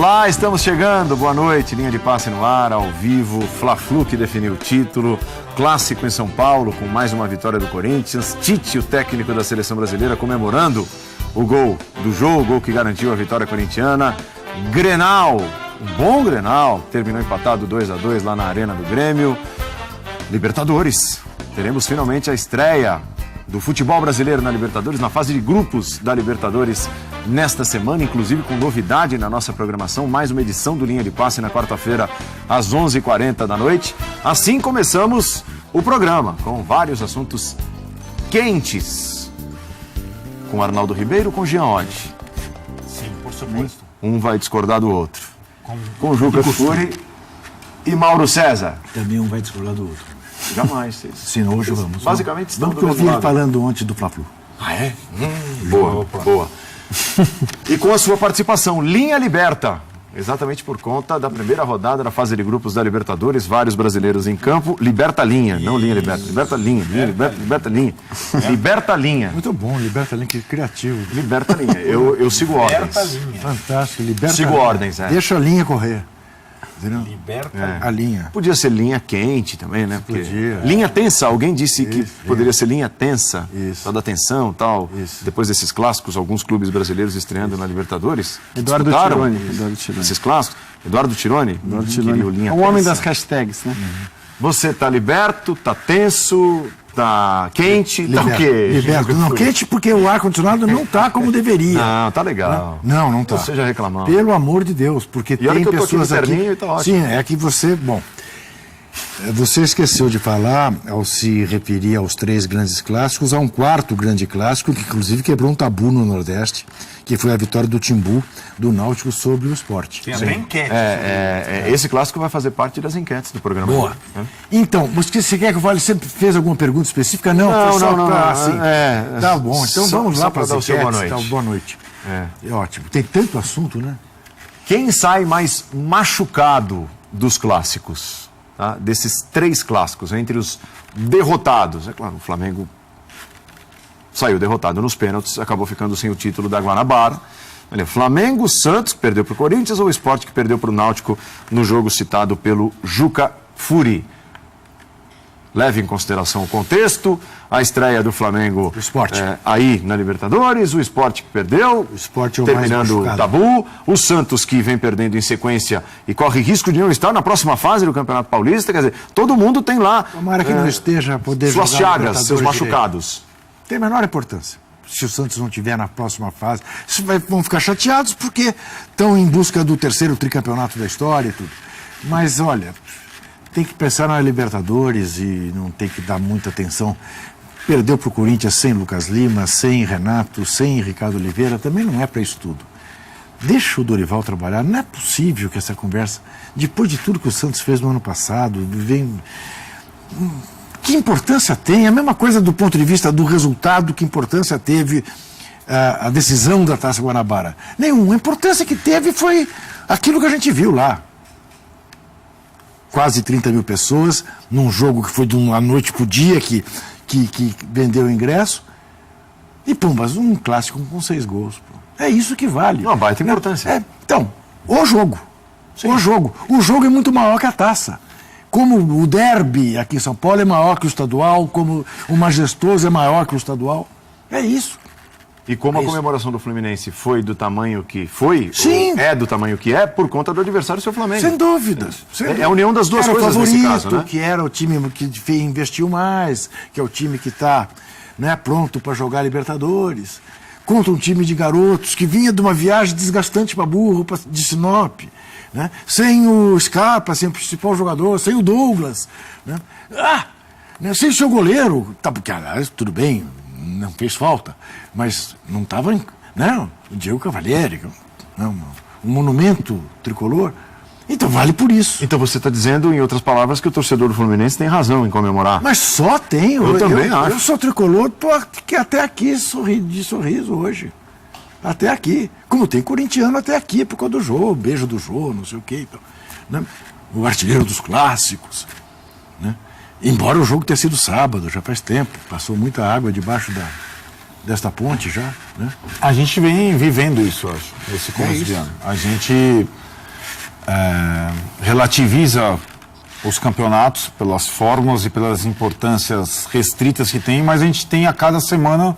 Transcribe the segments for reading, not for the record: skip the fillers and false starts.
Olá, estamos chegando, boa noite, linha de passe no ar, ao vivo, Fla-Flu que definiu o título, clássico em São Paulo com mais uma vitória do Corinthians, Tite, o técnico da seleção brasileira, comemorando o gol do jogo, o gol que garantiu a vitória corintiana, Grenal, um bom Grenal, terminou empatado 2-2 lá na Arena do Grêmio, Libertadores, teremos finalmente a estreia do futebol brasileiro na Libertadores, na fase de grupos da Libertadores nesta semana, inclusive com novidade na nossa programação, mais uma edição do Linha de Passe na quarta-feira às 11h40 da noite. Assim começamos o programa, com vários assuntos quentes, com Arnaldo Ribeiro, com Jean Oddi. Sim, por suposto. Um vai discordar do outro. Com Juca Kfouri e Mauro César. Também um vai discordar do outro. Jamais. Sim, hoje vamos. Basicamente estão vamos do que eu mesmo vi lado. falando ontem do Fla-Flu. Ah, é? Boa, boa. E com a sua participação, Linha Liberta. Exatamente por conta da primeira rodada da fase de grupos da Libertadores, vários brasileiros em campo. Liberta Linha, não Linha Liberta. Liberta Linha, Liberta Linha. Liberta Linha. Muito bom, liberta link criativo. Liberta Linha. Eu sigo ordens. Liberta a linha. Fantástico, liberta. Sigo ordens, é. Deixa a linha correr. Entendeu? Liberta A linha. Podia ser linha quente também, né? Porque Podia. linha tensa, alguém disse que Isso, poderia ser linha tensa, Isso. só da tensão e tal. Isso. Depois desses clássicos, alguns clubes brasileiros estreando na Libertadores. Eduardo Disputaram Tironi. Eduardo Tironi. esses clássicos. Eduardo Tironi? Eduardo Queria o Tironi. linha O homem tensa. das hashtags, né? Você tá liberto, tá tenso, tá quente, tá o quê? Liberto. Não, quente porque o ar-condicionado não tá como deveria. Não, tá legal. Não tá. Você já reclamou. Pelo amor de Deus, porque E olha tem que eu tô aqui pessoas no aqui... terninho e tá ótimo. Sim, é que você... Bom, você esqueceu de falar, ao se referir aos 3 grandes clássicos, a um 4º grande clássico, que inclusive quebrou um tabu no Nordeste, que foi a vitória do Timbu, do Náutico, sobre o Sport. Tem até enquete. Esse clássico vai fazer parte das enquetes do programa. Boa. Né? Então, mas que você quer que eu fale? Você fez alguma pergunta específica? Não, Não, foi só não, pra, não. assim. Tá bom, então Só- vamos só lá pra para dar as o seu boa enquetes. noite. Tá, boa noite. É. Ótimo. Tem tanto assunto, né? Quem sai mais machucado dos clássicos? Tá? Desses 3 clássicos, entre os derrotados. É claro, o Flamengo saiu derrotado nos pênaltis, acabou ficando sem o título da Guanabara. Olha, Flamengo, Santos, que perdeu para o Corinthians, ou o Sport, que perdeu para o Náutico no jogo citado pelo Juca Kfouri. Leve em consideração o contexto, a estreia do Flamengo O Sport. aí na Libertadores, o Sport que perdeu, O Sport é o mais terminando o machucado. tabu, o Santos que vem perdendo em sequência e corre risco de não estar na próxima fase do Campeonato Paulista, quer dizer, todo mundo tem lá Tomara que não esteja a poder suas jogar chagas, Libertadores seus direito. machucados. Tem a menor importância. Se o Santos não estiver na próxima fase, vão ficar chateados porque estão em busca do 3º tricampeonato da história e tudo. Mas, olha, tem que pensar na Libertadores e não tem que dar muita atenção. Perdeu para o Corinthians sem Lucas Lima, sem Renato, sem Ricardo Oliveira, também não é para isso tudo. Deixa o Dorival trabalhar. Não é possível que essa conversa, depois de tudo que o Santos fez no ano passado, vem... Que importância tem? A mesma coisa do ponto de vista do resultado, que importância teve a decisão da Taça Guanabara? Nenhuma. A importância que teve foi aquilo que a gente viu lá. Quase 30 mil pessoas, num jogo que foi de uma noite pro dia, que vendeu o ingresso. E, pumbas, um clássico com 6 gols. Pô. É isso que vale. Uma baita importância. Então, o jogo. O jogo. O jogo é muito maior que a taça. Como o derby aqui em São Paulo é maior que o estadual, como o majestoso é maior que o estadual. É isso. E como a isso. comemoração do Fluminense foi do tamanho que foi, Sim. ou é do tamanho que é, por conta do adversário seu Flamengo. Sem dúvida. É a união das duas Que era coisas o nesse favorito, caso, né? que era o time que investiu mais, que é o time que está, né, pronto para jogar Libertadores, contra um time de garotos que vinha de uma viagem desgastante para Burro, de Sinop, né? Sem o Scarpa, sem o principal jogador, sem o Douglas, né? Sem o seu goleiro, tá, porque, aliás, tudo bem, não fez falta, mas não estava, né? O Diego Cavalieri, um monumento tricolor. Então vale por isso. Então você está dizendo, em outras palavras, que o torcedor do Fluminense tem razão em comemorar. Mas só tem. Eu também acho. Eu sou tricolor, tô até aqui de sorriso hoje. Até aqui. Como tem corintiano até aqui, por causa do Jô, beijo do Jô, não sei o quê. Então, né? O artilheiro dos clássicos. Né? Embora o jogo tenha sido sábado, já faz tempo. Passou muita água debaixo desta ponte já. Né? A gente vem vivendo isso, eu acho, esse começo de isso. ano. A gente relativiza os campeonatos pelas fórmulas e pelas importâncias restritas que tem, mas a gente tem a cada semana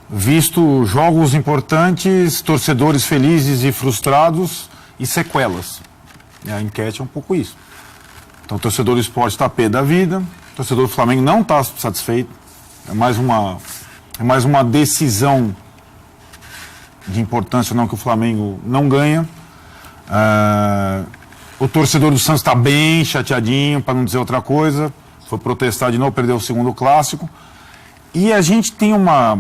visto jogos importantes, torcedores felizes e frustrados e sequelas. E a enquete é um pouco isso. Então o torcedor do esporte está pé da vida, o torcedor do Flamengo não está satisfeito. É mais uma decisão de importância não que o Flamengo não ganha. O torcedor do Santos está bem chateadinho, para não dizer outra coisa. Foi protestar de novo, perdeu o segundo clássico. E a gente tem uma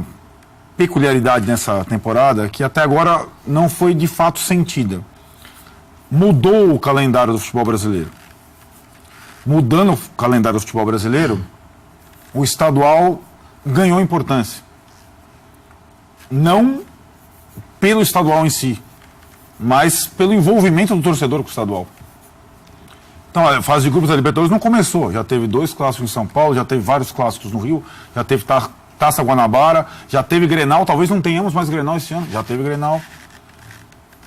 peculiaridade nessa temporada que até agora não foi de fato sentida. Mudou o calendário do futebol brasileiro. Mudando o calendário do futebol brasileiro, o estadual ganhou importância. Não pelo estadual em si, mas pelo envolvimento do torcedor com o estadual. Então, a fase de grupos da Libertadores não começou. Já teve 2 clássicos em São Paulo, já teve vários clássicos no Rio, já teve Taça Guanabara, já teve Grenal. Talvez não tenhamos mais Grenal esse ano, já teve Grenal.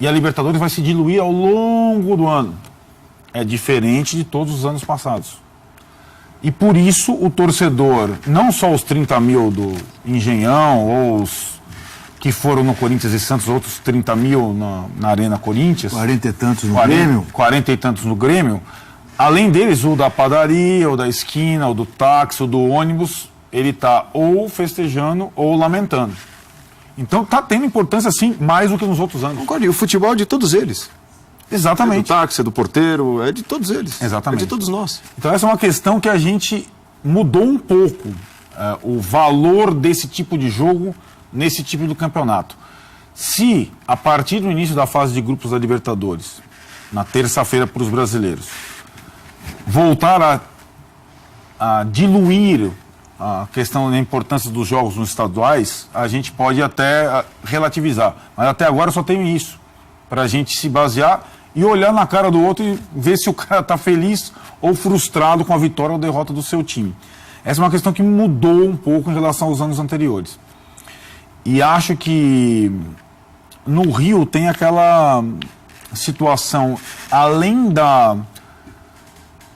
E a Libertadores vai se diluir ao longo do ano. É diferente de todos os anos passados. E por isso o torcedor, não só os 30 mil do Engenhão, ou os que foram no Corinthians e Santos, outros 30 mil na Arena Corinthians. 40 e tantos no Grêmio. 40 e tantos no Grêmio. Além deles, o da padaria, o da esquina, o do táxi, o do ônibus, ele está ou festejando ou lamentando. Então está tendo importância, sim, mais do que nos outros anos. Concordo, e o futebol é de todos eles. Exatamente. É do táxi, é do porteiro, é de todos eles. Exatamente. É de todos nós. Então essa é uma questão que a gente mudou um pouco o valor desse tipo de jogo nesse tipo de campeonato. Se, a partir do início da fase de grupos da Libertadores, na terça-feira para os brasileiros, voltar a diluir a questão da importância dos jogos nos estaduais, a gente pode até relativizar. Mas até agora só tem isso, para a gente se basear e olhar na cara do outro e ver se o cara está feliz ou frustrado com a vitória ou derrota do seu time. Essa é uma questão que mudou um pouco em relação aos anos anteriores. E acho que no Rio tem aquela situação, além da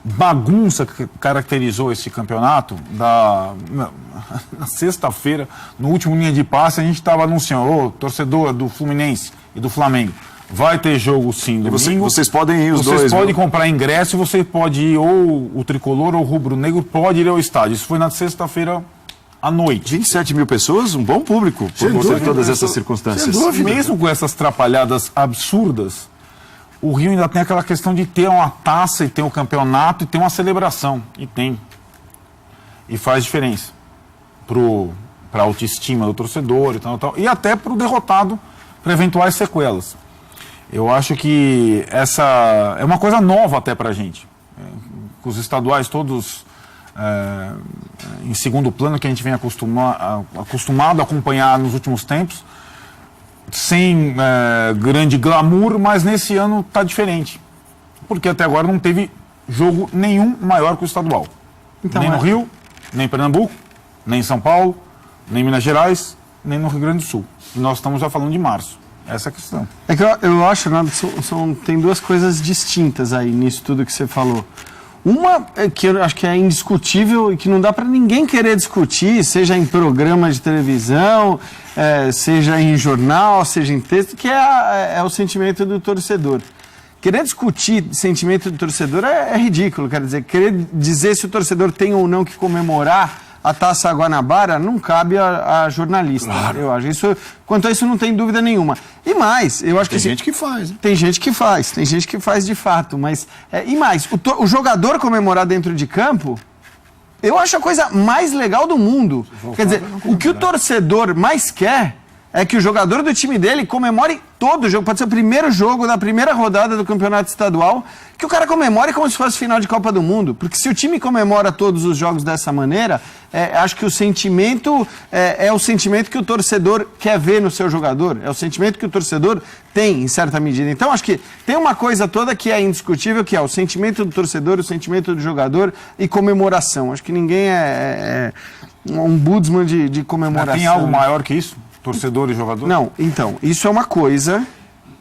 bagunça que caracterizou esse campeonato, na sexta-feira, no último linha de passe, a gente estava anunciando, torcedor do Fluminense e do Flamengo, vai ter jogo sim domingo. Vocês podem ir os dois. Vocês podem comprar ingresso e você pode ir, ou o tricolor ou o rubro-negro pode ir ao estádio. Isso foi na sexta-feira à noite. 27 mil pessoas, um bom público, por conta de todas essas circunstâncias. Mesmo com essas trapalhadas absurdas, o Rio ainda tem aquela questão de ter uma taça e ter um campeonato e ter uma celebração. E tem. E faz diferença para a autoestima do torcedor e tal. E até para o derrotado, para eventuais sequelas. Eu acho que essa é uma coisa nova até para a gente. Os estaduais todos em segundo plano, que a gente vem acostumado a acompanhar nos últimos tempos, sem grande glamour, mas nesse ano está diferente. Porque até agora não teve jogo nenhum maior que o estadual. Então, nem no Rio, nem em Pernambuco, nem em São Paulo, nem em Minas Gerais, nem no Rio Grande do Sul. E nós estamos já falando de março. Essa é a questão. É que eu acho, Renato, tem duas coisas distintas aí nisso tudo que você falou. Uma que eu acho que é indiscutível e que não dá para ninguém querer discutir, seja em programa de televisão, seja em jornal, seja em texto, que é o sentimento do torcedor. Querer discutir sentimento do torcedor é ridículo, quer dizer, querer dizer se o torcedor tem ou não que comemorar a Taça Guanabara não cabe a jornalista. Claro. Eu acho. Quanto a isso não tem dúvida nenhuma. E mais, eu acho que... Tem gente que faz. Tem gente que faz de fato, mas... e mais, o jogador comemorar dentro de campo, eu acho a coisa mais legal do mundo. Quer dizer, o que o torcedor mais quer é que o jogador do time dele comemore todo o jogo, pode ser o primeiro jogo da primeira rodada do campeonato estadual, que o cara comemore como se fosse final de Copa do Mundo, porque se o time comemora todos os jogos dessa maneira, acho que o sentimento é o sentimento que o torcedor quer ver no seu jogador, é o sentimento que o torcedor tem, em certa medida. Então, acho que tem uma coisa toda que é indiscutível, que é o sentimento do torcedor, o sentimento do jogador e comemoração. Acho que ninguém é um Budsman de comemoração. Tem algo maior que isso? Torcedor e jogador? Não, então, isso é uma coisa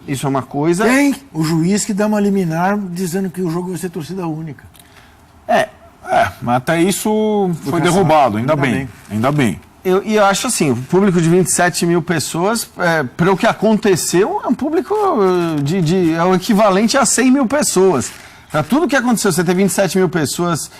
Isso é uma coisa. Tem o juiz que dá uma liminar dizendo que o jogo vai ser torcida única. Mas até isso foi derrubado, ainda bem. Ainda bem. Eu acho assim, o público de 27 mil pessoas, para o que aconteceu, é um público é o equivalente a 100 mil pessoas. Para tudo que aconteceu, você ter 27 mil pessoas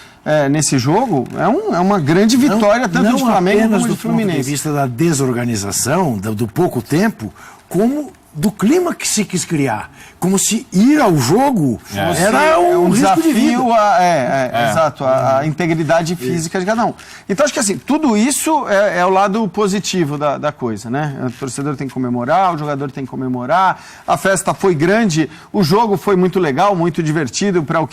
nesse jogo, é uma grande vitória, tanto do Flamengo como do Fluminense. Do ponto de vista da desorganização, do pouco tempo, como do clima que se quis criar. Como se ir ao jogo era um desafio risco de vida. Exato, a integridade física de cada um. Então, acho que assim, tudo isso é o lado positivo da coisa, né? O torcedor tem que comemorar, o jogador tem que comemorar, a festa foi grande, o jogo foi muito legal, muito divertido para o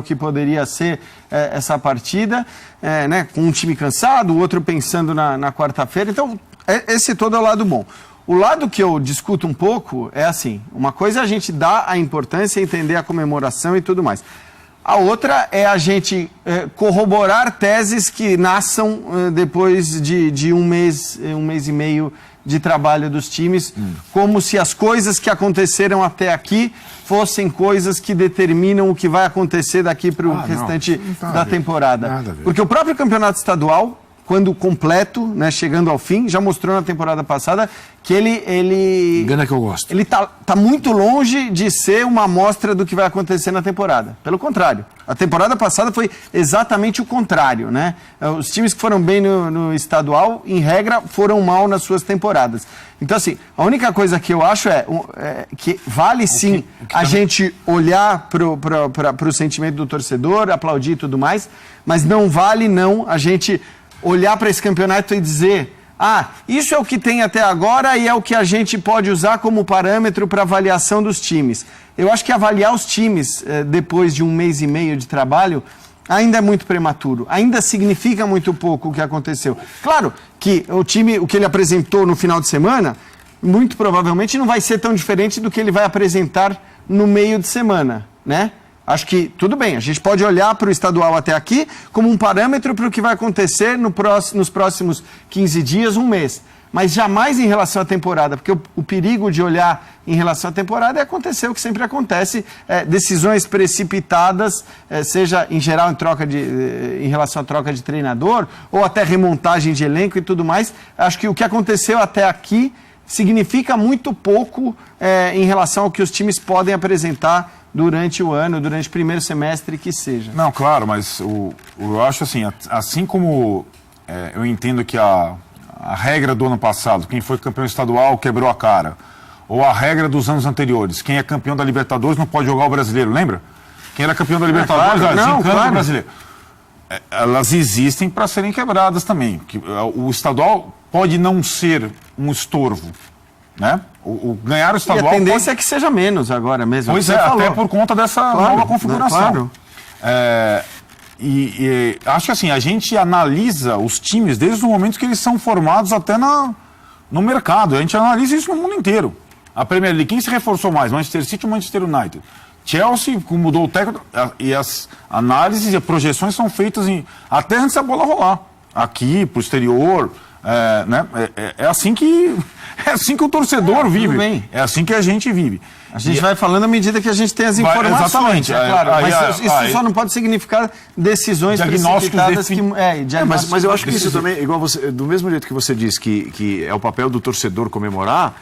que poderia ser essa partida, né? Com um time cansado, o outro pensando na quarta-feira. Então, esse todo é o lado bom. O lado que eu discuto um pouco é assim, uma coisa é a gente dar a importância, entender a comemoração e tudo mais. A outra é a gente corroborar teses que nasçam depois de um mês e meio de trabalho dos times, como se as coisas que aconteceram até aqui fossem coisas que determinam o que vai acontecer daqui para o restante da temporada. Nada a ver. Porque o próprio campeonato estadual, quando completo, né, chegando ao fim, já mostrou na temporada passada que ele Engana que eu gosto. Ele tá muito longe de ser uma amostra do que vai acontecer na temporada. Pelo contrário, a temporada passada foi exatamente o contrário, né? Os times que foram bem no estadual, em regra, foram mal nas suas temporadas. Então, assim, a única coisa que eu acho é que vale sim a gente olhar para o sentimento do torcedor, aplaudir e tudo mais, mas não vale a gente olhar para esse campeonato e dizer: isso é o que tem até agora e é o que a gente pode usar como parâmetro para avaliação dos times. Eu acho que avaliar os times depois de um mês e meio de trabalho ainda é muito prematuro, ainda significa muito pouco o que aconteceu. Claro que o time, o que ele apresentou no final de semana, muito provavelmente não vai ser tão diferente do que ele vai apresentar no meio de semana, né? Acho que tudo bem, a gente pode olhar para o estadual até aqui como um parâmetro para o que vai acontecer nos próximos 15 dias, um mês. Mas jamais em relação à temporada, porque o perigo de olhar em relação à temporada é acontecer o que sempre acontece, decisões precipitadas, seja em geral em relação à troca de treinador, ou até remontagem de elenco e tudo mais. Acho que o que aconteceu até aqui significa muito pouco em relação ao que os times podem apresentar durante o ano, durante o primeiro semestre que seja. Não, claro, mas eu acho assim como eu entendo que a regra do ano passado, quem foi campeão estadual quebrou a cara, ou a regra dos anos anteriores, quem é campeão da Libertadores não pode jogar o brasileiro, lembra? Quem era campeão da Libertadores, o brasileiro. Elas existem para serem quebradas também. O estadual pode não ser um estorvo, né? Ganhar o estadual. E a tendência é que seja menos agora mesmo. Pois até por conta dessa nova configuração. Claro. E acho que assim, a gente analisa os times desde o momento que eles são formados até no mercado. A gente analisa isso no mundo inteiro. A Premier League, quem se reforçou mais? Manchester City ou Manchester United? Chelsea, mudou o técnico, e as análises e as projeções são feitas até antes da bola rolar. Aqui, pro exterior. Né? É assim que o torcedor vive. Bem. É assim que a gente vive. A gente vai falando à medida que a gente tem as informações. Exatamente. Claro. Mas isso só não pode significar decisões precipitadas mas eu acho que isso também, igual você, do mesmo jeito que você diz que é o papel do torcedor comemorar,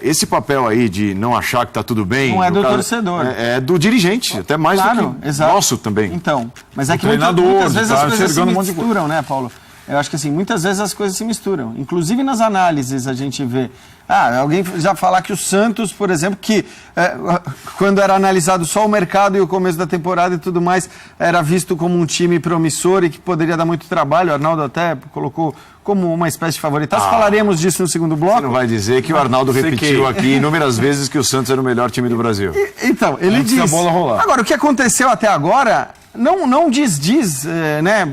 esse papel aí de não achar que está tudo bem... Não é do torcedor. É do dirigente, até mais do que nosso também. Então, mas é que muitas vezes as coisas se misturam, né, Paulo? Eu acho que assim, muitas vezes as coisas se misturam. Inclusive nas análises a gente vê. Alguém já falar que o Santos, por exemplo, que quando era analisado só o mercado e o começo da temporada e tudo mais, era visto como um time promissor e que poderia dar muito trabalho. O Arnaldo até colocou como uma espécie de favoritaço. Falaremos disso no segundo bloco. Você não vai dizer que o Arnaldo repetiu aqui inúmeras vezes que o Santos era o melhor time do Brasil. Então, ele disse. A bola rolar. Agora, o que aconteceu até agora... Não diz, né?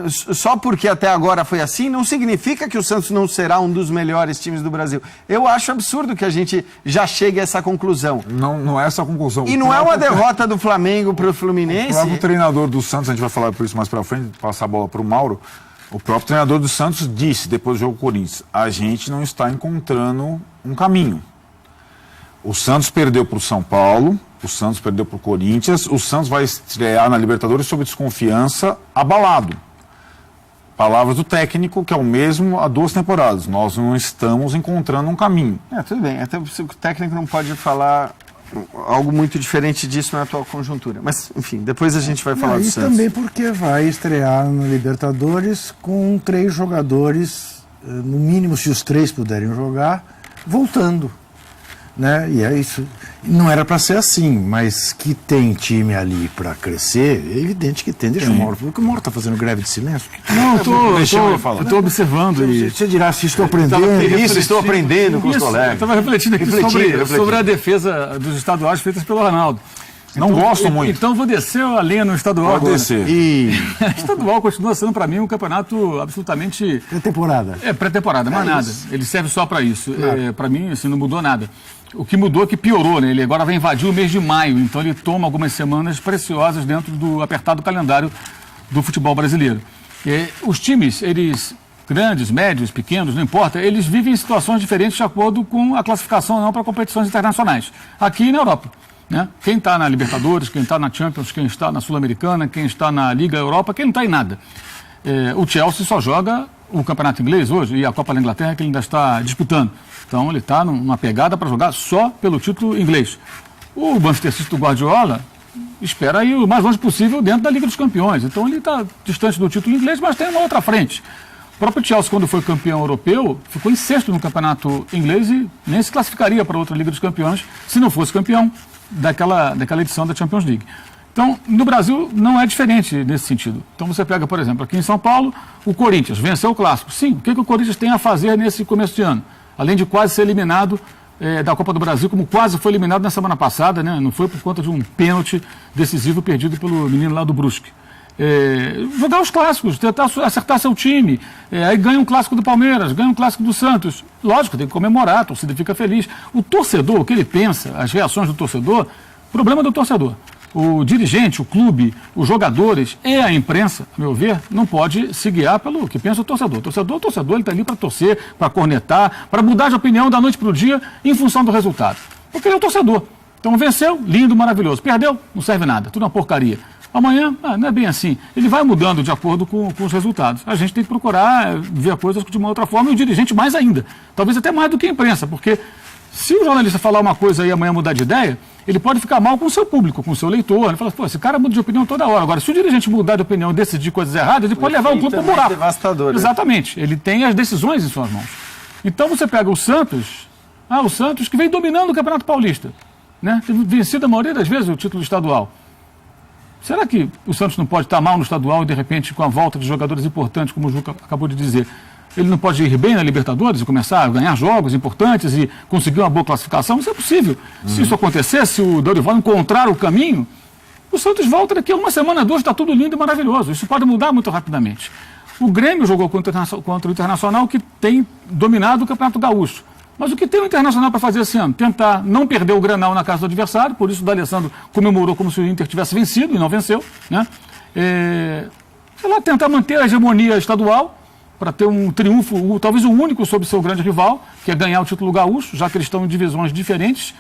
Só porque até agora foi assim, não significa que o Santos não será um dos melhores times do Brasil. Eu acho absurdo que a gente já chegue a essa conclusão. Não é essa a conclusão. E não é uma derrota do Flamengo para o Fluminense. O próprio treinador do Santos, a gente vai falar por isso mais para frente, passar a bola para o Mauro. O próprio treinador do Santos disse, depois do jogo do Corinthians, a gente não está encontrando um caminho. O Santos perdeu para o São Paulo, o Santos perdeu para o Corinthians, o Santos vai estrear na Libertadores sob desconfiança, abalado. Palavras do técnico, que é o mesmo há 2 temporadas. Nós não estamos encontrando um caminho. Tudo bem. Até o técnico não pode falar algo muito diferente disso na atual conjuntura. Mas, enfim, depois a gente vai falar do E Santos. também porque vai estrear na Libertadores com 3 jogadores, no mínimo, se os 3 puderem jogar, voltando. Né? E é isso. Não era para ser assim, mas que tem time ali para crescer, é evidente que tem. Deixa o Mauro. Porque o Mauro está fazendo greve de silêncio. Não, eu estou observando. Você dirá se estou aprendendo. Estou aprendendo com os colegas. Estava refletindo aqui sobre a defesa dos estaduais feitas pelo Arnaldo. Não gosto muito. Então vou descer a lenha no estadual. Pode descer. Estadual continua sendo para mim um campeonato absolutamente... Pré-temporada. Pré-temporada, mais nada. Ele serve só para isso. Claro. Para mim, assim, não mudou nada. O que mudou é que piorou, né? Ele agora vai invadir o mês de maio, então ele toma algumas semanas preciosas dentro do apertado calendário do futebol brasileiro. Os times, eles, grandes, médios, pequenos, não importa, eles vivem em situações diferentes de acordo com a classificação ou não para competições internacionais. Aqui e na Europa. Né? Quem está na Libertadores, quem está na Champions, quem está na Sul-Americana, quem está na Liga Europa, quem não está em nada. O Chelsea só joga o campeonato inglês hoje e a Copa da Inglaterra que ele ainda está disputando. Então ele está numa pegada para jogar só pelo título inglês. O Manchester City do Guardiola espera ir o mais longe possível dentro da Liga dos Campeões. Então ele está distante do título inglês, mas tem uma outra frente. O próprio Chelsea, quando foi campeão europeu, ficou em 6º no campeonato inglês e nem se classificaria para outra Liga dos Campeões se não fosse campeão daquela edição da Champions League. Então, no Brasil, não é diferente nesse sentido. Então, você pega, por exemplo, aqui em São Paulo, o Corinthians venceu o Clássico. Sim, o que o Corinthians tem a fazer nesse começo de ano? Além de quase ser eliminado da Copa do Brasil, como quase foi eliminado na semana passada, né? Não foi por conta de um pênalti decisivo perdido pelo menino lá do Brusque. Jogar os clássicos, tentar acertar seu time, aí ganha um clássico do Palmeiras, ganha um clássico do Santos. Lógico, tem que comemorar, a torcida fica feliz. O torcedor, o que ele pensa, as reações do torcedor, problema do torcedor. O dirigente, o clube, os jogadores e a imprensa, a meu ver, não pode se guiar pelo que pensa o torcedor. O torcedor ele está ali para torcer, para cornetar, para mudar de opinião da noite para o dia em função do resultado. Porque ele é o torcedor. Então venceu, lindo, maravilhoso. Perdeu, não serve nada, tudo uma porcaria. Amanhã, não é bem assim. Ele vai mudando de acordo com os resultados. A gente tem que procurar ver coisas de uma outra forma e o dirigente mais ainda. Talvez até mais do que a imprensa, porque se o jornalista falar uma coisa e amanhã mudar de ideia, ele pode ficar mal com o seu público, com o seu leitor. Ele fala, esse cara muda de opinião toda hora. Agora, se o dirigente mudar de opinião e decidir coisas erradas, ele pode levar o clube para o buraco. Devastador. Exatamente. Ele tem as decisões em suas mãos. Então você pega o Santos que vem dominando o Campeonato Paulista, né? Tem vencido a maioria das vezes o título estadual. Será que o Santos não pode estar mal no estadual e, de repente, com a volta de jogadores importantes, como o Juca acabou de dizer, ele não pode ir bem na Libertadores e começar a ganhar jogos importantes e conseguir uma boa classificação? Isso é possível. Se isso acontecer, se o Dorival encontrar o caminho, o Santos volta daqui a uma semana, 2, está tudo lindo e maravilhoso. Isso pode mudar muito rapidamente. O Grêmio jogou contra o Internacional, que tem dominado o Campeonato Gaúcho. Mas o que tem o Internacional para fazer esse ano? Tentar não perder o Granal na casa do adversário, por isso o D'Alessandro comemorou como se o Inter tivesse vencido e não venceu, né? Tentar manter a hegemonia estadual para ter um triunfo, talvez o único sobre seu grande rival, que é ganhar o título gaúcho, já que eles estão em divisões diferentes,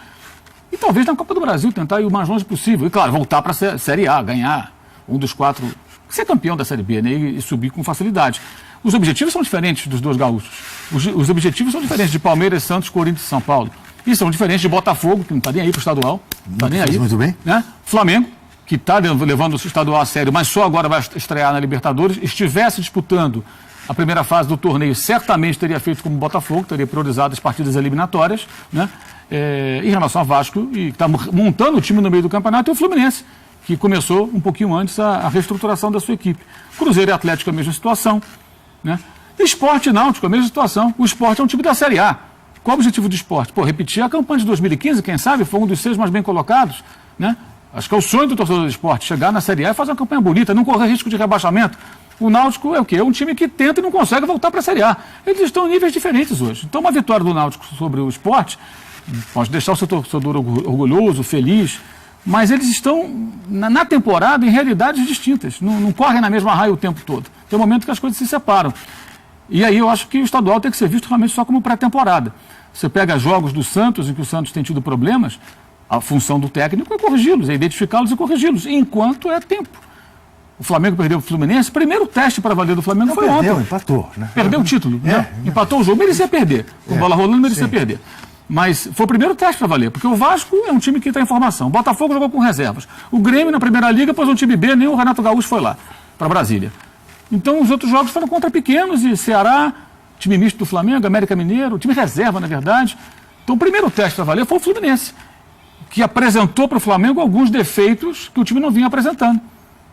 e talvez na Copa do Brasil tentar ir o mais longe possível. E claro, voltar para a Série A, ganhar um dos 4, ser campeão da Série B, né? E subir com facilidade. Os objetivos são diferentes dos 2 gaúchos. Os objetivos são diferentes de Palmeiras, Santos, Corinthians e São Paulo. E são diferentes de Botafogo, que não está nem aí para o estadual. Não está nem aí. Muito bem. Né? Flamengo, que está levando o estadual a sério, mas só agora vai estrear na Libertadores. Estivesse disputando a primeira fase do torneio, certamente teria feito como Botafogo, teria priorizado as partidas eliminatórias, né? Em relação ao Vasco, e está montando o time no meio do campeonato, e o Fluminense, que começou um pouquinho antes a reestruturação da sua equipe. Cruzeiro e Atlético, a mesma situação, né? Sport e Náutico, a mesma situação. O Sport é um time da Série A. Qual o objetivo do Sport? Repetir a campanha de 2015, quem sabe, foi um dos 6 mais bem colocados, né? Acho que é o sonho do torcedor do Sport, chegar na Série A e fazer uma campanha bonita, não correr risco de rebaixamento. O Náutico é o quê? É um time que tenta e não consegue voltar para a Série A. Eles estão em níveis diferentes hoje. Então, uma vitória do Náutico sobre o Sport pode deixar o seu torcedor orgulhoso, feliz, mas eles estão na temporada em realidades distintas. Não correm na mesma raia o tempo todo. Tem um momento que as coisas se separam. E aí eu acho que o estadual tem que ser visto realmente só como pré-temporada. Você pega jogos do Santos, em que o Santos tem tido problemas, a função do técnico é corrigi-los, é identificá-los e corrigi-los, enquanto é tempo. O Flamengo perdeu o Fluminense, primeiro teste para valer do Flamengo foi ontem. Empatou, né? Perdeu o título, né? Empatou o jogo, merecia perder. Com bola rolando, merecia perder. Mas foi o primeiro teste para valer, porque o Vasco é um time que está em formação. O Botafogo jogou com reservas. O Grêmio, na Primeira Liga, pôs um time B, nem o Renato Gaúcho foi lá, para Brasília. Então, os outros jogos foram contra pequenos, e Ceará, time misto do Flamengo, América Mineiro, time reserva, na verdade. Então, o primeiro teste para valer foi o Fluminense, que apresentou para o Flamengo alguns defeitos que o time não vinha apresentando.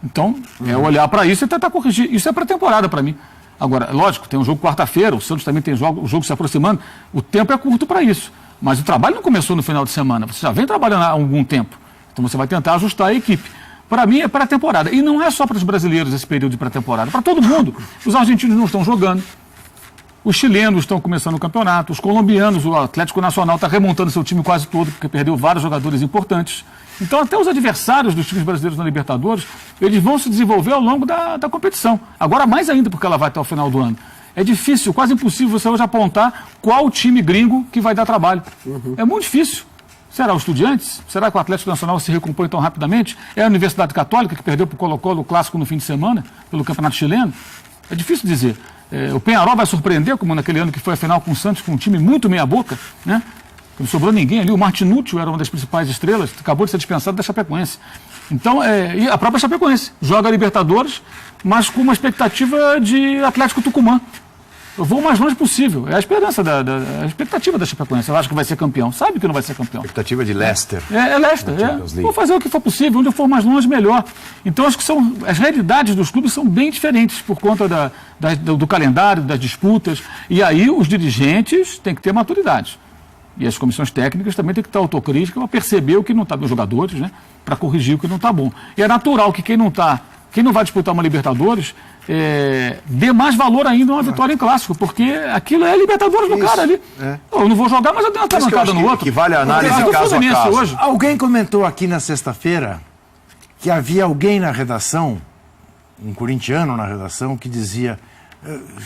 Então, é olhar para isso e tentar corrigir. Isso é pré-temporada para mim. Agora, lógico, tem um jogo quarta-feira, o Santos também tem o jogo se aproximando, o tempo é curto para isso. Mas o trabalho não começou no final de semana, você já vem trabalhando há algum tempo. Então, você vai tentar ajustar a equipe. Para mim, é pré-temporada. E não é só para os brasileiros esse período de pré-temporada, para todo mundo. Os argentinos não estão jogando, os chilenos estão começando o campeonato, os colombianos, o Atlético Nacional está remontando seu time quase todo, porque perdeu vários jogadores importantes. Então, até os adversários dos times brasileiros na Libertadores, eles vão se desenvolver ao longo da competição. Agora, mais ainda, porque ela vai até o final do ano. É difícil, quase impossível você hoje apontar qual time gringo que vai dar trabalho. É muito difícil. Será o Estudiantes? Será que o Atlético Nacional se recompõe tão rapidamente? É a Universidade Católica, que perdeu para o Colo-Colo o clássico no fim de semana, pelo Campeonato Chileno? É difícil dizer. O Peñarol vai surpreender, como naquele ano que foi a final com o Santos, com um time muito meia-boca, né? Não sobrou ninguém ali. O Martinútil era uma das principais estrelas, acabou de ser dispensado da Chapecoense. Então, e a própria Chapecoense joga a Libertadores, mas com uma expectativa de Atlético Tucumã. Eu vou o mais longe possível. É a esperança, a expectativa da Chapecoense. Eu acho que vai ser campeão. Sabe que não vai ser campeão. Expectativa de Leicester. É Leicester. Vou fazer o que for possível. Onde eu for mais longe, melhor. Então, acho que as realidades dos clubes são bem diferentes por conta do calendário, das disputas. E aí, os dirigentes têm que ter maturidade. E as comissões técnicas também têm que ter autocrítica para perceber o que não está dos jogadores, né? Para corrigir o que não está bom. E é natural que quem não vai disputar uma Libertadores dê mais valor ainda a uma vitória em clássico, porque aquilo é Libertadores do cara ali. Eu não vou jogar, mas eu dei uma trancada no outro. Que vale a análise caso a caso. Hoje. Alguém comentou aqui na sexta-feira que havia alguém na redação, um corintiano na redação, que dizia: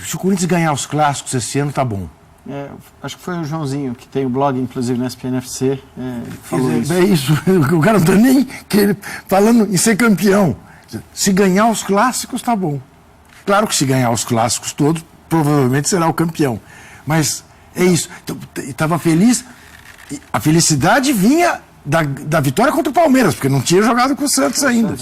se o Corinthians ganhar os clássicos esse ano, tá bom. Acho que foi o Joãozinho, que tem o blog, inclusive, na SPNFC, falou isso. É isso, o cara não está nem falando em ser campeão. Se ganhar os clássicos, tá bom. Claro que se ganhar os clássicos todos, provavelmente será o campeão. Mas é isso. Estava feliz. A felicidade vinha da vitória contra o Palmeiras, porque não tinha jogado com o Santos ainda.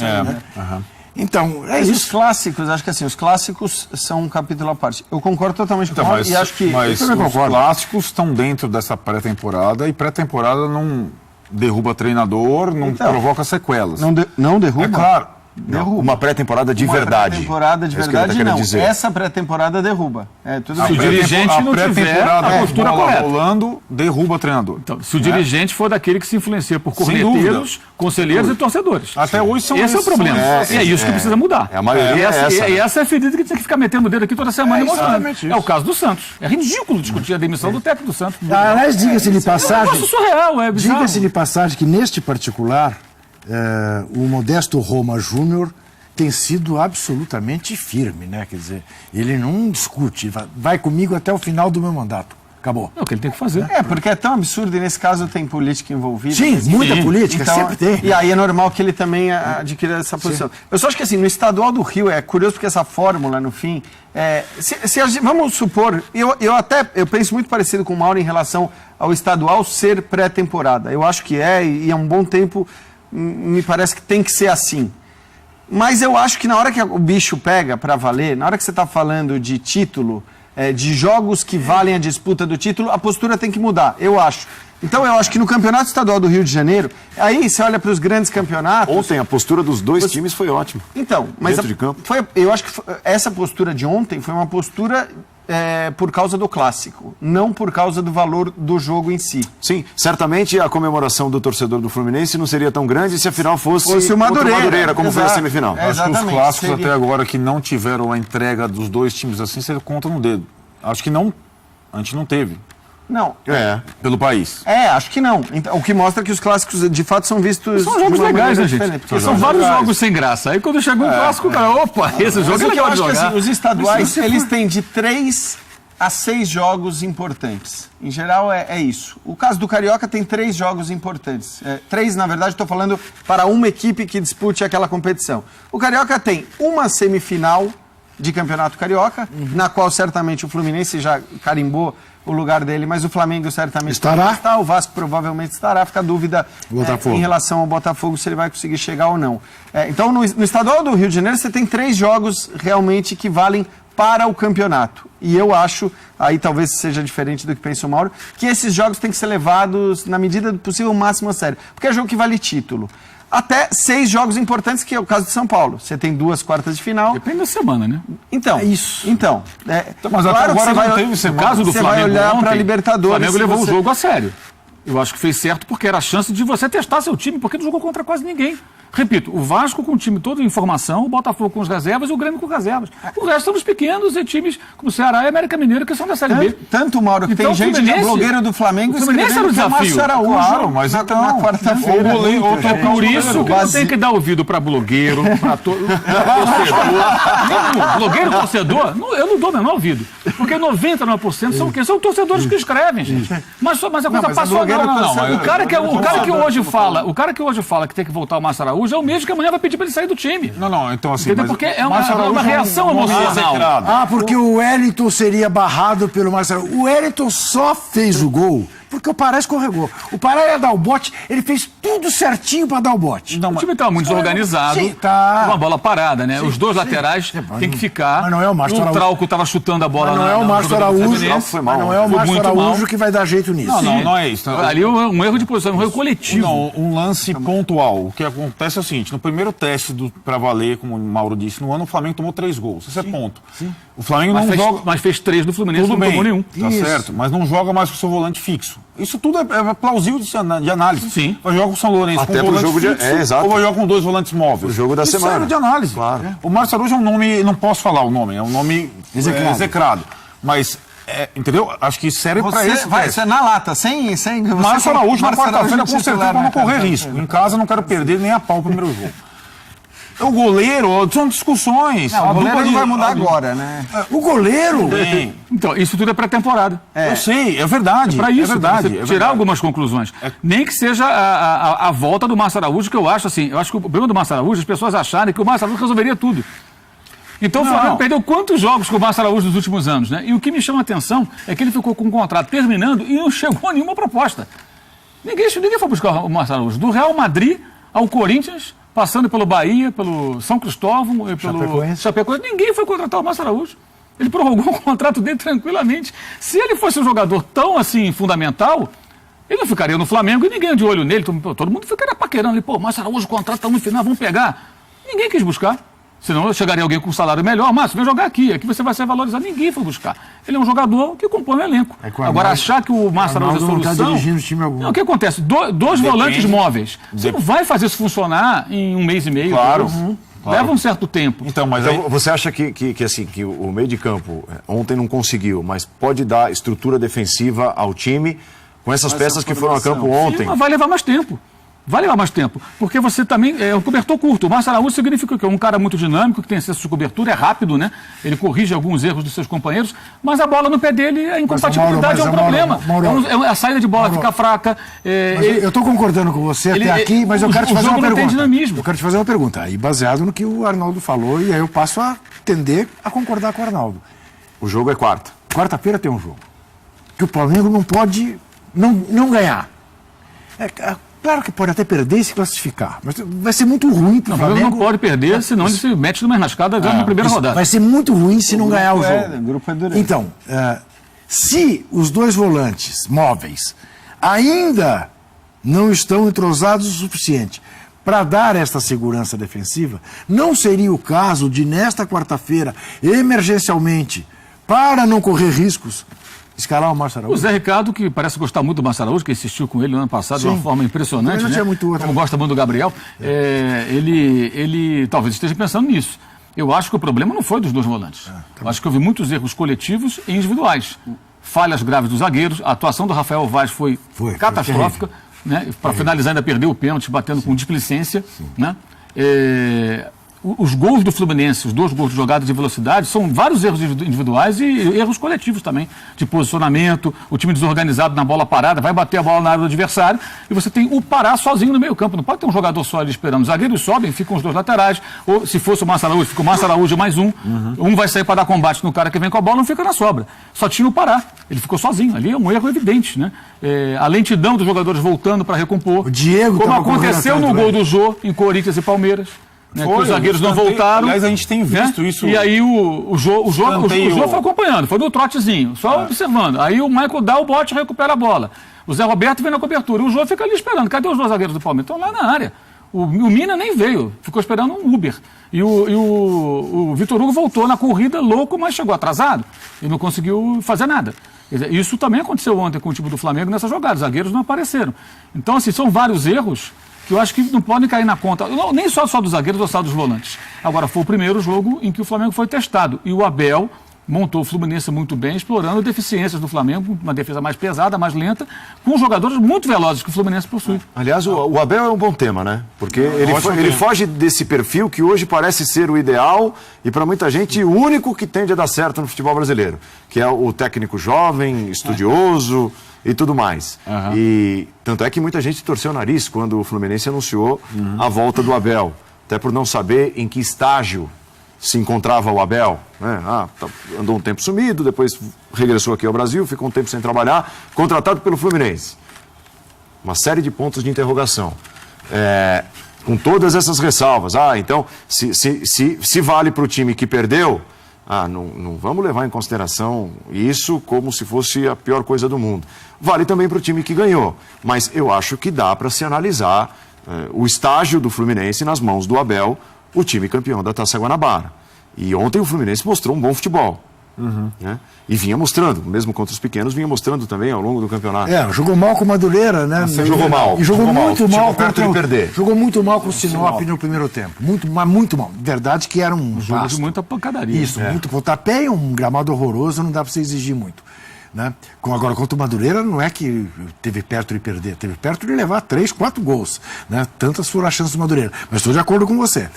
Então, é isso. Os clássicos, acho que assim, os clássicos são um capítulo à parte. Eu concordo totalmente com mas, e acho que... Mas os clássicos estão dentro dessa pré-temporada, e pré-temporada não derruba treinador, não provoca sequelas. Não derruba? É claro. Derruba. Uma pré-temporada de verdade. Pré-temporada de verdade, não. Dizer. Essa pré-temporada derruba. Tudo Se o dirigente não tiver a postura correta. Rolando, derruba o treinador. Então, se o dirigente for daquele que se influencia por corneteiros, conselheiros e torcedores. Até hoje são esse é o problema. E é isso que precisa mudar. A maioria e essa é a ferida que tem que ficar metendo o dedo aqui toda semana e mostrando. É o caso do Santos. É ridículo discutir a demissão do técnico do Santos. Aliás, diga-se de passagem... É um negócio surreal, é bizarro. Diga-se de passagem que, neste particular, o Modesto Roma Júnior tem sido absolutamente firme, né? Quer dizer, ele não discute, vai comigo até o final do meu mandato. Acabou. É o que ele tem que fazer. Porque é tão absurdo e nesse caso tem política envolvida. Sim, muita política, então, sempre tem. E aí é normal que ele também adquira essa posição. Eu só acho que assim, no estadual do Rio, é curioso porque essa fórmula, no fim, vamos supor, eu penso muito parecido com o Mauro em relação ao estadual ser pré-temporada. Eu acho que e há um bom tempo me parece que tem que ser assim. Mas eu acho que na hora que o bicho pega para valer, na hora que você está falando de título, de jogos que valem a disputa do título, a postura tem que mudar, eu acho. Então eu acho que no Campeonato Estadual do Rio de Janeiro, aí você olha para os grandes campeonatos... Ontem a postura dos dois times foi ótima. Então, mas dentro de campo. Eu acho que essa postura de ontem foi uma postura... por causa do clássico, não por causa do valor do jogo em si. Sim, certamente a comemoração do torcedor do Fluminense não seria tão grande se afinal fosse o Madureira, como foi a semifinal. Acho que os clássicos até agora que não tiveram a entrega dos dois times assim, você conta no dedo. Acho que não, a gente não teve. Não. Pelo país. Acho que não. Então, o que mostra que os clássicos, de fato, são vistos... São jogos de uma legais, maneira né, gente? diferente, porque São vários jogos sem graça. Aí quando chega um clássico, o cara, opa, esse jogo Mas é o que eu legal de acho que jogar. assim, os estaduais, eles têm de 3 a 6 jogos importantes. Em geral, é isso. O caso do Carioca tem 3 jogos importantes. 3, na verdade, estou falando para uma equipe que dispute aquela competição. O Carioca tem uma semifinal de Campeonato Carioca, na qual certamente o Fluminense já carimbou o lugar dele, mas o Flamengo certamente Estará. está, o Vasco provavelmente estará, fica a dúvida Botafogo. em relação ao Botafogo, se ele vai conseguir chegar ou não. Então, no estadual do Rio de Janeiro, você tem 3 jogos realmente que valem para o campeonato. E eu acho, aí talvez seja diferente do que pensa o Mauro, que esses jogos têm que ser levados, na medida do possível, o máximo a sério. Porque é jogo que vale título. Até 6 jogos importantes, que é o caso de São Paulo. Você tem 2 quartas de final. Depende da semana, né? Então, Mas até claro que agora você não vai, teve semana. No caso do você Flamengo vai olhar ontem, para a Libertadores. O Flamengo se levou você- o jogo a sério. Eu acho que fez certo porque era a chance de você testar seu time, porque não jogou contra quase ninguém. Repito, o Vasco com o time todo em formação, o Botafogo com as reservas e o Grêmio com reservas. O resto são os pequenos e times como o Ceará e América Mineiro, que são da Série B. Tanto, Mauro, que Então, tem gente que é Fluminense- blogueiro do Flamengo o Fluminense era o escrevendo que é o desafio. Márcio Araújo Claro, mas na então, quarta-feira. o goleiro- Muito, outro- gente. Por isso que não Quase- tem que dar ouvido para blogueiro, para torcedor. Nenhum. Blogueiro, torcedor, eu não dou o menor ouvido. Porque 99% são o quê? São torcedores que escrevem, gente. Mas a coisa mas passou. blogueiro Não. torcedor. O cara que hoje fala que tem que voltar o Márcio Araújo é o mesmo que amanhã vai pedir para ele sair do time. Não, então assim... Entendeu? mas Porque é o Márcio uma Araújo reação não é emocional. execrado. Porque o Wellington seria barrado pelo Marcelo. O Wellington só fez o gol porque o Pará escorregou. O Pará ia dar o bote, ele fez tudo certinho para dar o bote. O time estava muito desorganizado, Sim, tá. uma bola parada, né? Os dois laterais têm que ficar. Mas não é o Márcio Araújo. Trauco estava chutando a bola Mas não é o Márcio Araújo, foi mal. mas não é o Foi Márcio muito Araújo mal. que vai dar jeito nisso. Não é isso. Ali um erro de posição, um erro coletivo. Não, um lance pontual. O que acontece é o seguinte: no primeiro teste para valer, como o Mauro disse, no ano o Flamengo tomou 3 gols. Isso é ponto. O Flamengo não joga. Mas fez 3 do Fluminense, Tudo não bem, tomou nenhum. tá Isso. certo, mas não joga mais com o seu volante fixo. Isso tudo é plausível de análise. Sim. Vai jogar com o São Lourenço Até com pro volante jogo de- fixo, exato. ou vai jogar com 2 volantes móveis. O jogo da Isso semana. serve de análise. Claro. O Márcio Araújo é um nome, não posso falar o nome, é um nome execrado. Mas, entendeu? Acho que serve para Você esse vai teste. ser na lata, sem Márcio Araújo na quarta-feira, com certeza, titular para na não correr quarta-feira. risco. Em casa não quero perder nem a pau o primeiro jogo. O goleiro, são discussões. O A goleiro dupla não de- vai mudar agora, né? O goleiro, Bem, Então, isso tudo é pré-temporada. eu sei, é verdade. Para isso, é verdade. você tirar algumas conclusões. Nem que seja a volta do Márcio Araújo, que eu acho assim, eu acho que o problema do Márcio Araújo, as pessoas acharem que o Márcio Araújo resolveria tudo. Então o Flamengo perdeu quantos jogos com o Márcio Araújo nos últimos anos, né? E o que me chama a atenção é que ele ficou com o contrato terminando e não chegou a nenhuma proposta. Ninguém foi buscar o Márcio Araújo. Do Real Madrid ao Corinthians, passando pelo Bahia, pelo São Cristóvão e pelo Chapecoense, ninguém foi contratar o Márcio Araújo. Ele prorrogou o contrato dele tranquilamente. Se ele fosse um jogador tão assim fundamental, ele não ficaria no Flamengo e ninguém de olho nele. Todo mundo ficaria paquerando. Ele, Márcio Araújo, o contrato está no final, vamos pegar. Ninguém quis buscar. Senão chegaria alguém com um salário melhor. Márcio, vem jogar aqui você vai ser valorizado. Ninguém foi buscar. Ele é um jogador que compõe o elenco. que o Agora, Arnaldo- achar que o Márcio Araújo é Arnaldo não tá solução... dirigindo time algum. Não, o que acontece? Dois volantes móveis. Você não vai fazer isso funcionar em um mês e meio. Claro. Dois. Claro. Leva um certo tempo. Então, mas aí... Então, você acha que o meio de campo ontem não conseguiu, mas pode dar estrutura defensiva ao time com essas peças que foram a campo ontem? Sim, mas vai levar mais tempo. Vai levar mais tempo. Porque você também é um cobertor curto. O Márcio Araújo significa que é um cara muito dinâmico, que tem excesso de cobertura, é rápido, né? Ele corrige alguns erros dos seus companheiros, mas a bola no pé dele, a incompatibilidade é um problema. A saída de bola fica fraca. eu estou concordando com você até aqui, mas eu quero te o fazer jogo uma não tem pergunta. dinamismo. Eu quero te fazer uma pergunta, aí baseado no que o Arnaldo falou, e aí eu passo a tender a concordar com o Arnaldo. O jogo é quarta. Quarta-feira tem um jogo que o Flamengo não pode não ganhar. Claro que pode até perder e se classificar, mas vai ser muito ruim para o O Flamengo Flamengo. não pode perder, senão ele se mete numa enrascada já na primeira rodada. Vai ser muito ruim se não ganhar o grupo jogo. o grupo é dureza. Então, se os 2 volantes móveis ainda não estão entrosados o suficiente para dar esta segurança defensiva, não seria o caso de, nesta quarta-feira, emergencialmente, para não correr riscos, escalar o Márcio O Araújo? Zé Ricardo, que parece gostar muito do Márcio Araújo, que insistiu com ele no ano passado de uma Sim. forma impressionante, Também não né? tinha muito outra. Como gosta muito do Gabriel, ele talvez esteja pensando nisso. Eu acho que o problema não foi dos 2 volantes. Eu acho que houve muitos erros coletivos e individuais. falhas graves dos zagueiros. A atuação do Rafael Vaz foi catastrófica. Né? Para finalizar, ainda perdeu o pênalti, batendo com displicência. Né? Os gols do Fluminense, os 2 gols de jogada de velocidade, são vários erros individuais e erros coletivos também, de posicionamento, o time desorganizado na bola parada, vai bater a bola na área do adversário e você tem o Pará sozinho no meio campo, não pode ter um jogador só ali esperando. Os zagueiros sobem, ficam os 2 laterais, ou se fosse o Márcio Araújo, fica o Márcio Araújo mais um, um vai sair para dar combate no cara que vem com a bola, não fica na sobra. Só tinha o Pará, ele ficou sozinho, ali é um erro evidente, né? A lentidão dos jogadores voltando para recompor, o Diego como aconteceu no gol do Jô em Corinthians e Palmeiras. Né, que os zagueiros não voltaram. Aliás, a gente tem visto isso. E aí o Jô foi acompanhando, foi no trotezinho, só observando. Aí o Michael dá o bote e recupera a bola. O Zé Roberto vem na cobertura. O Jô fica ali esperando. Cadê os 2 zagueiros do Palmeiras? Estão lá na área. O Mina nem veio, ficou esperando um Uber. E o Vitor Hugo voltou na corrida louco, mas chegou atrasado e não conseguiu fazer nada. Isso também aconteceu ontem com o time do Flamengo nessa jogada. Os zagueiros não apareceram. Então, assim, são vários erros que eu acho que não podem cair na conta, não, nem só dos zagueiros ou só dos volantes. Agora, foi o primeiro jogo em que o Flamengo foi testado. E o Abel montou o Fluminense muito bem, explorando deficiências do Flamengo, uma defesa mais pesada, mais lenta, com jogadores muito velozes que o Fluminense possui. Aliás, o Abel é um bom tema, né? Porque ele foge desse perfil que hoje parece ser o ideal e, para muita gente, o único que tende a dar certo no futebol brasileiro, que é o técnico jovem, estudioso e tudo mais. E tanto é que muita gente torceu o nariz quando o Fluminense anunciou a volta do Abel, até por não saber em que estágio se encontrava o Abel, né? Andou um tempo sumido, depois regressou aqui ao Brasil, ficou um tempo sem trabalhar, contratado pelo Fluminense. Uma série de pontos de interrogação. Com todas essas ressalvas. Então, se vale para o time que perdeu, não vamos levar em consideração isso como se fosse a pior coisa do mundo. Vale também para o time que ganhou, mas eu acho que dá para se analisar o estágio do Fluminense nas mãos do Abel, o time campeão da Taça Guanabara. E ontem o Fluminense mostrou um bom futebol. Né? E vinha mostrando, mesmo contra os pequenos, vinha mostrando também ao longo do campeonato. Jogou mal com o Madureira, né? Jogou mal. E jogou muito mal contra o perder. Jogou muito mal com o Sinop no primeiro tempo. Muito mal. Verdade que era um jogo de muita pancadaria. Isso, muito pontapé e um gramado horroroso, não dá para você exigir muito. Né? Agora, contra o Madureira, não é que teve perto de perder, teve perto de levar 3, 4 gols. Né? Tantas foram as chances do Madureira. Mas estou de acordo com você.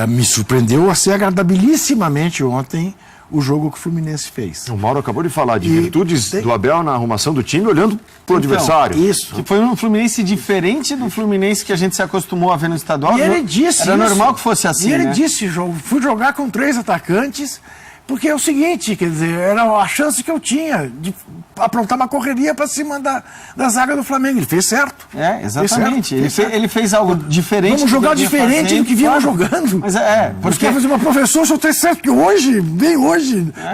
Me surpreendeu assim, agradabilissimamente ontem o jogo que o Fluminense fez. O Mauro acabou de falar de virtudes do Abel na arrumação do time, olhando para o adversário. Isso. Que foi um Fluminense diferente do Fluminense que a gente se acostumou a ver no estadual. E ele disse Era normal que fosse assim. E ele disse, fui jogar com 3 atacantes. Porque é o seguinte, quer dizer, era a chance que eu tinha de aprontar uma correria para cima da zaga do Flamengo. Ele fez certo. Exatamente. Ele fez algo diferente. Vamos jogar diferente do que vinha jogando. Mas porque fazer uma professora, só tem certo que hoje,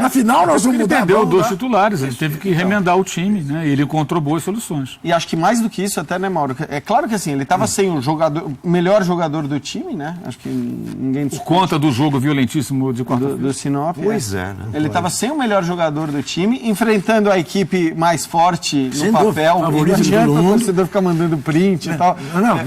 na final nós vamos mudar. Ele perdeu 2 titulares, ele teve que remendar o time, né? E ele encontrou boas soluções. E acho que mais do que isso até, né, Mauro? É claro que assim, ele estava sem o melhor jogador do time, né? Acho que ninguém discute. Por conta do jogo violentíssimo de quarta-feira. Do Sinop. Né? Ele estava sem o melhor jogador do time, enfrentando a equipe mais forte no papel. Não adianta o torcedor ficar mandando print e tal.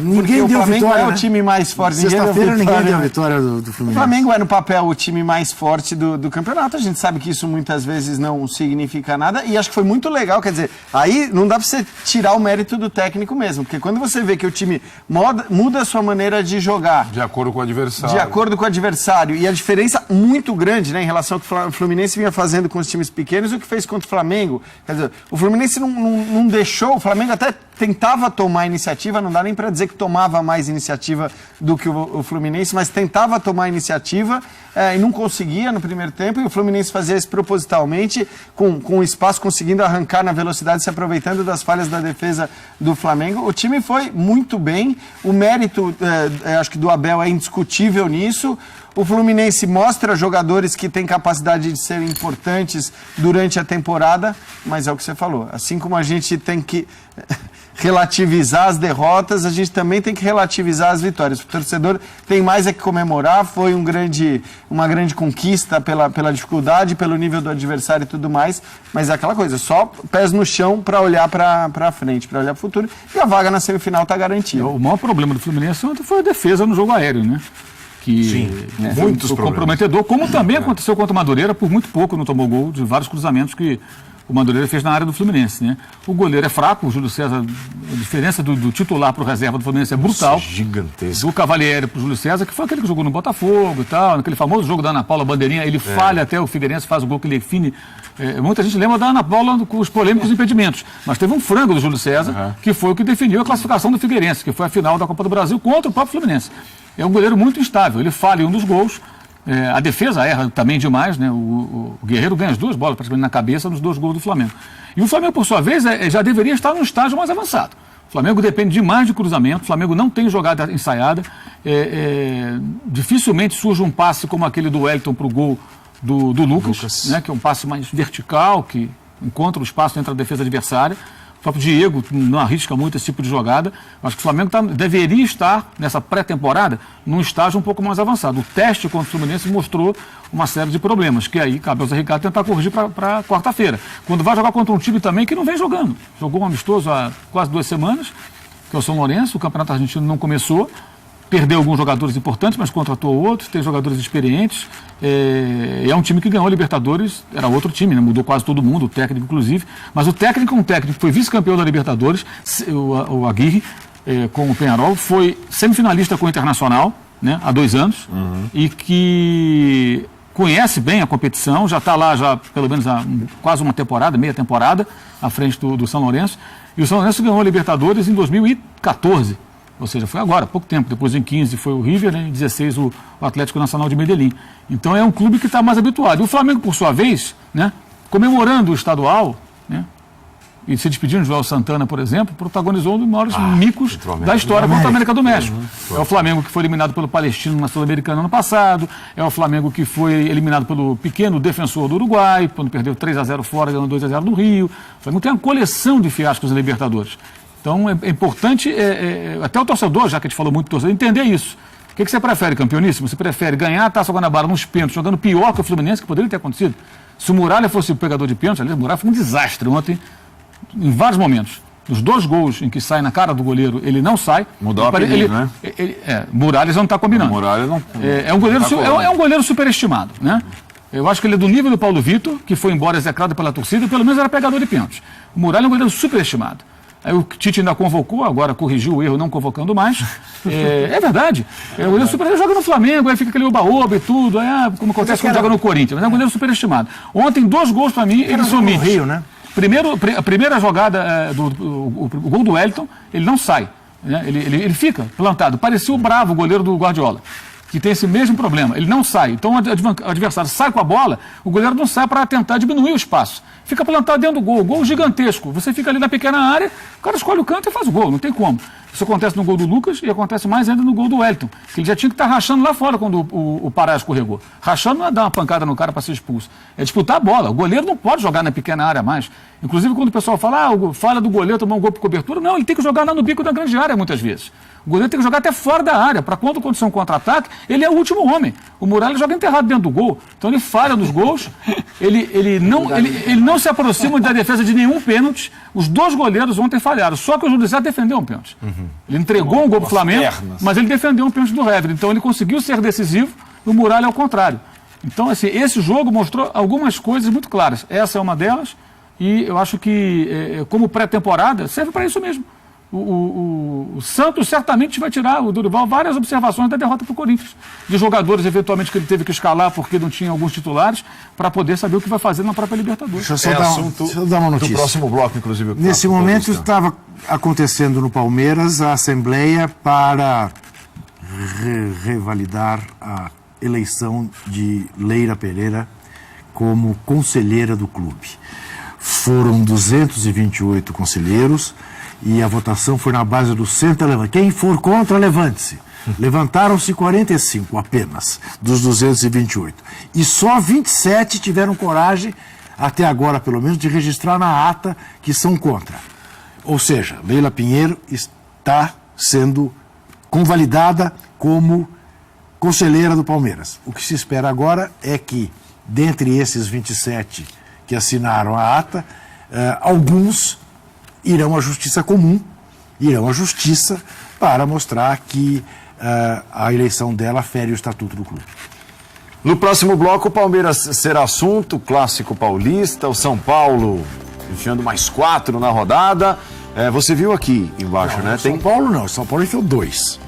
Ninguém deu o Flamengo vitória. É o time mais forte. Sexta-feira ninguém deu a vitória do Fluminense. O Flamengo é no papel o time mais forte do campeonato. A gente sabe que isso muitas vezes não significa nada. E acho que foi muito legal. Quer dizer, aí não dá para você tirar o mérito do técnico mesmo. Porque quando você vê que o time muda a sua maneira de jogar. De acordo com o adversário. De acordo com o adversário. E a diferença muito grande, né, em relação ao que o Fluminense vinha fazendo com os times pequenos, o que fez contra o Flamengo. Quer dizer, o Fluminense não deixou, o Flamengo até tentava tomar iniciativa, não dá nem para dizer que tomava mais iniciativa do que o Fluminense, mas tentava tomar iniciativa e não conseguia no primeiro tempo, e o Fluminense fazia isso propositalmente, com o espaço, conseguindo arrancar na velocidade, se aproveitando das falhas da defesa do Flamengo. O time foi muito bem, o mérito, acho que do Abel é indiscutível nisso. O Fluminense mostra jogadores que têm capacidade de serem importantes durante a temporada, mas é o que você falou. Assim como a gente tem que relativizar as derrotas, a gente também tem que relativizar as vitórias. O torcedor tem mais que comemorar, foi uma grande conquista pela dificuldade, pelo nível do adversário e tudo mais, mas é aquela coisa, só pés no chão para olhar para frente, para olhar para o futuro, e a vaga na semifinal está garantida. O maior problema do Fluminense ontem foi a defesa no jogo aéreo, né? Muitos comprometedor, como também aconteceu contra o Madureira, por muito pouco não tomou gol, de vários cruzamentos que o Madureira fez na área do Fluminense, né? O goleiro é fraco, o Júlio César, a diferença do titular para o reserva do Fluminense é brutal. Gigantesco. Do Cavalieri para o Júlio César, que foi aquele que jogou no Botafogo e tal, naquele famoso jogo da Ana Paula Bandeirinha, ele falha até o Figueirense, faz o gol que ele define. Muita gente lembra da Ana Paula com os polêmicos impedimentos, mas teve um frango do Júlio César, que foi o que definiu a classificação do Figueirense, que foi a final da Copa do Brasil contra o próprio Fluminense. É um goleiro muito instável, ele falha em um dos gols. A defesa erra também demais, né? O Guerreiro ganha as 2 bolas praticamente na cabeça nos 2 gols do Flamengo. E o Flamengo, por sua vez, já deveria estar num estágio mais avançado. O Flamengo depende demais de cruzamento, o Flamengo não tem jogada ensaiada. Dificilmente surge um passe como aquele do Wellington para o gol do Lucas. Né? Que é um passe mais vertical, que encontra o espaço entre a defesa adversária. O próprio Diego não arrisca muito esse tipo de jogada. Acho que o Flamengo deveria estar, nessa pré-temporada, num estágio um pouco mais avançado. O teste contra o Fluminense mostrou uma série de problemas, que aí cabe ao Zé Ricardo tentar corrigir para quarta-feira. Quando vai jogar contra um time também que não vem jogando. Jogou um amistoso há quase 2 semanas, que é o São Lourenço, o Campeonato Argentino não começou. Perdeu alguns jogadores importantes, mas contratou outros, tem jogadores experientes. É um time que ganhou a Libertadores, era outro time, né? Mudou quase todo mundo, o técnico inclusive. Mas o técnico é um técnico que foi vice-campeão da Libertadores, o Aguirre, com o Peñarol, foi semifinalista com o Internacional, né? Há 2 anos, e que conhece bem a competição, já está lá já pelo menos há quase uma temporada, meia temporada, à frente do São Lourenço. E o São Lourenço ganhou a Libertadores em 2014. Ou seja, foi agora, há pouco tempo. Depois, em 15, foi o River, né? Em 16, o Atlético Nacional de Medellín. Então, é um clube que está mais habituado. E o Flamengo, por sua vez, né? Comemorando o estadual, né? E se despedindo de Joel Santana, por exemplo, protagonizou um dos maiores micos da história contra a América do México. É o Flamengo que foi eliminado pelo Palestino na Sul-Americana ano passado. É o Flamengo que foi eliminado pelo pequeno Defensor do Uruguai, quando perdeu 3-0 fora, ganhou 2-0 no Rio. O Flamengo tem uma coleção de fiascos na Libertadores. Então, é importante, até o torcedor, já que a gente falou muito do torcedor, entender isso. O que você prefere, campeoníssimo? Você prefere ganhar a Taça Guanabara nos pênaltis, jogando pior que o Fluminense, que poderia ter acontecido? Se o Muralha fosse o pegador de pênaltis, aliás, o Muralha foi um desastre ontem, em vários momentos. Dos 2 gols em que sai na cara do goleiro, ele não sai. Mudou o apelido, né? Muralha não está combinando. Muralha não... É um goleiro superestimado, né? Eu acho que ele é do nível do Paulo Vitor, que foi embora execrado pela torcida, e pelo menos era pegador de pênaltis. O Muralha é um goleiro superestimado. Aí o Tite ainda convocou, agora corrigiu o erro não convocando mais. É verdade. O goleiro super joga no Flamengo, aí fica aquele oba-oba e tudo, como acontece quando joga no Corinthians. Mas é um goleiro superestimado. Ontem, 2 gols para mim, ele sumiu. Rio, né? A primeira jogada, o gol do Wellington, ele não sai. Né? Ele fica plantado. Parecia o Bravo, o goleiro do Guardiola, que tem esse mesmo problema. Ele não sai. Então o adversário sai com a bola, o goleiro não sai para tentar diminuir o espaço. Fica plantado dentro do gol, gol gigantesco. Você fica ali na pequena área, o cara escolhe o canto e faz o gol, não tem como. Isso acontece no gol do Lucas e acontece mais ainda no gol do Wellington, que ele já tinha que estar rachando lá fora quando o Pará escorregou. Rachando não é dar uma pancada no cara para ser expulso, é disputar a bola. O goleiro não pode jogar na pequena área mais. Inclusive quando o pessoal fala do goleiro tomar um gol por cobertura, não, ele tem que jogar lá no bico da grande área muitas vezes. O goleiro tem que jogar até fora da área, para quando acontecer um contra-ataque, ele é o último homem. O Muralha joga enterrado dentro do gol, então ele falha nos gols, ele não se aproxima da defesa de nenhum pênalti. Os 2 goleiros ontem falharam, só que o Júlio César defendeu um pênalti. Ele entregou um gol para o Flamengo, mas ele defendeu um pênalti do Hever, então ele conseguiu ser decisivo, o Muralha ao contrário. Então, assim, esse jogo mostrou algumas coisas muito claras. Essa é uma delas, e eu acho que, como pré-temporada, serve para isso mesmo. O Santos certamente vai tirar, o Dorival, várias observações da derrota para o Corinthians. De jogadores, eventualmente, que ele teve que escalar porque não tinha alguns titulares, para poder saber o que vai fazer na própria Libertadores. Deixa eu dar uma notícia. Do próximo bloco, inclusive. Nesse momento estava acontecendo no Palmeiras a assembleia para revalidar a eleição de Leila Pereira como conselheira do clube. Foram 228 conselheiros e a votação foi na base do centro. Quem for contra, levante-se. Levantaram-se 45 apenas, dos 228. E só 27 tiveram coragem, até agora pelo menos, de registrar na ata que são contra. Ou seja, Leila Pinheiro está sendo convalidada como conselheira do Palmeiras. O que se espera agora é que, dentre esses 27 que assinaram a ata, alguns irão à Justiça Comum, irão à Justiça para mostrar que a eleição dela fere o Estatuto do clube. No próximo bloco, o Palmeiras será assunto, clássico paulista, o São Paulo enfiando mais 4 na rodada. Você viu aqui embaixo, né? São Paulo não, São Paulo enfiou 2.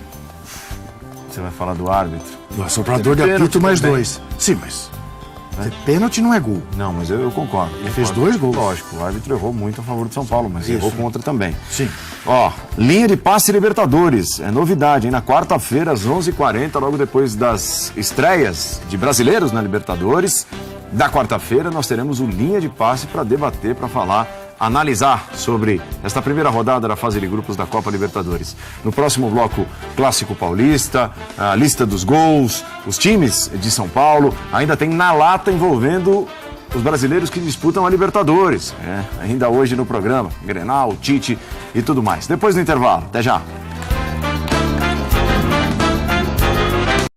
Você vai falar do árbitro? O soprador de apito mais 2. Sim, mas pênalti não é gol. Não, mas eu concordo. Ele fez 2 gols. Lógico, o árbitro errou muito a favor do São Paulo, mas errou contra também. Sim. Ó, linha de passe Libertadores, é novidade, hein? Na quarta-feira, às 11h40, logo depois das estreias de brasileiros na Libertadores, da quarta-feira nós teremos o linha de passe para debater, para falar, analisar sobre esta primeira rodada da fase de grupos da Copa Libertadores. No próximo bloco, Clássico Paulista, a lista dos gols, os times de São Paulo, ainda tem na lata envolvendo os brasileiros que disputam a Libertadores. Ainda hoje no programa, Grenal, Tite e tudo mais. Depois do intervalo, até já.